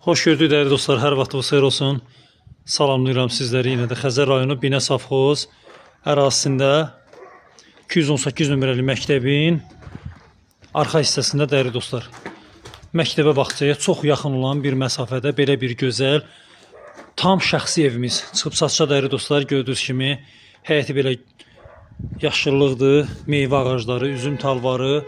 Xoş gördük dəyərli dostlar, hər vaxtınız xeyir olsun. Salamlayıram sizləri yenə də Xəzər rayonu Binə Safxoz ərazisində 218 nömrəli məktəbin arxa hissəsində dəyərli dostlar. Məktəbə bağçaya çox yaxın olan bir məsafədə belə bir gözəl, tam şəxsi evimiz çıxıb satışa dəyərli dostlar. Gördüyünüz kimi həyəti belə yaşıllıqdır, meyvə ağacları, üzüm talvarı,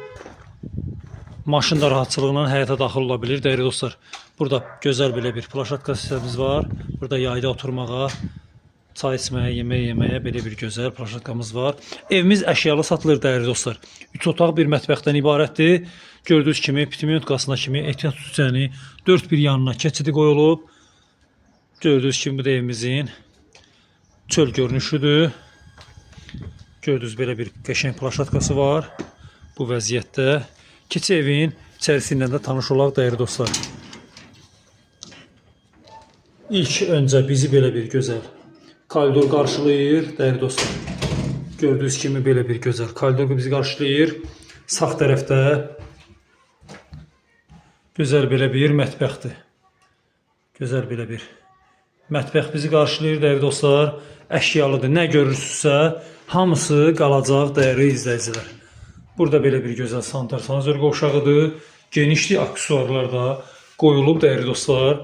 maşın da rahatçılığıyla həyata daxil ola bilir dəyərli dostlar. Burada gözəl belə bir plaşatka sistemimiz var. Burada yayda oturmağa, çay içməyə, yemək yeməyə belə bir gözəl plaşatkamız var. Evimiz əşyalı satılır dəyərli dostlar. 3 otaq bir mətbəxdən ibarətdir. Gördüyünüz kimi pitiment qasına kimi ehtiyat düzəni 4 bir yanına keçidi qoyulub. Gördüyünüz kimi bu da evimizin çöl görünüşüdür. Gördüyünüz belə bir qəşəng plaşatkası var. Bu vəziyyətdə keçi evin içərisindən də tanış olaq dəyərli dostlar. İlk öncə bizi belə bir gözəl koridor qarşılayır dəyərli dostlar. Gördüyünüz kimi belə bir gözəl koridor bizi qarşılayır. Sağ tərəfdə gözəl belə bir mətbəxdir. Gözəl belə bir mətbəx bizi qarşılayır dəyərli dostlar. Əşyalıdır. Nə görürsünüzsə hamısı qalacaq dəyərli izləyicilər. Burada belə bir gözəl sanitar sanazör qovşağıdır. Genişli aksesuarlar da qoyulub dəyərli dostlar.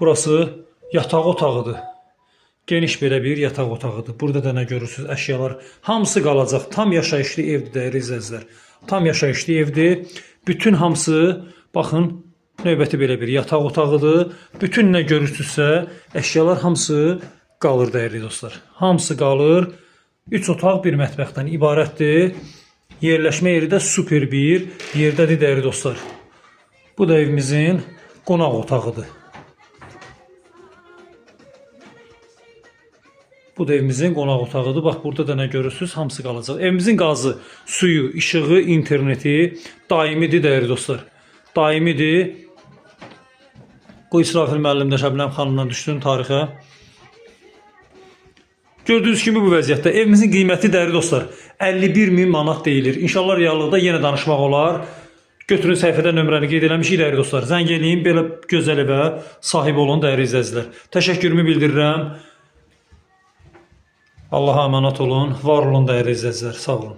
Burası yataq otağıdır. Geniş belə bir yataq otağıdır. Burada da nə görürsünüz? Əşyalar hamısı qalacaq. Tam yaşayışlı evdir dəyərli izləyicilər. Tam yaşayışlı evdir. Bütün hamısı, baxın, növbəti belə bir yataq otağıdır. Bütün nə görürsünüzsə, əşyalar hamısı qalır dəyərli dostlar. Hamısı qalır. 3 otaq bir mətbəxdən ibarətdir. Yerləşmə yeri də super bir yerdədir dəyərli dostlar. Bu da evimizin qonaq otağıdır. Bu da evimizin qonaq otağıdır. Bax, burada da nə görürsünüz? Hamısı qalacaq. Evimizin qazı, suyu, işığı, interneti daimidir dəyərli dostlar. Daimidir. Bu İsrafil müəllim də Şəbnəm xanımdan düşdüyün tarixə. Gördüyünüz kimi bu vəziyyətdə evimizin qiyməti dəyərli dostlar 51.000 manat deyilir. İnşallah reallıqda yenə danışmaq olar. Götürün səhifədə nömrəni qeyd eləmişik dəyərli dostlar. Zəng eləyin, belə gözəl evə sahib olun dəyərli izləyicilər. Təşəkkürümü bildirirəm. Allah'a əmanət olun. Var olun dəyərli izləyicilər. Sağ olun.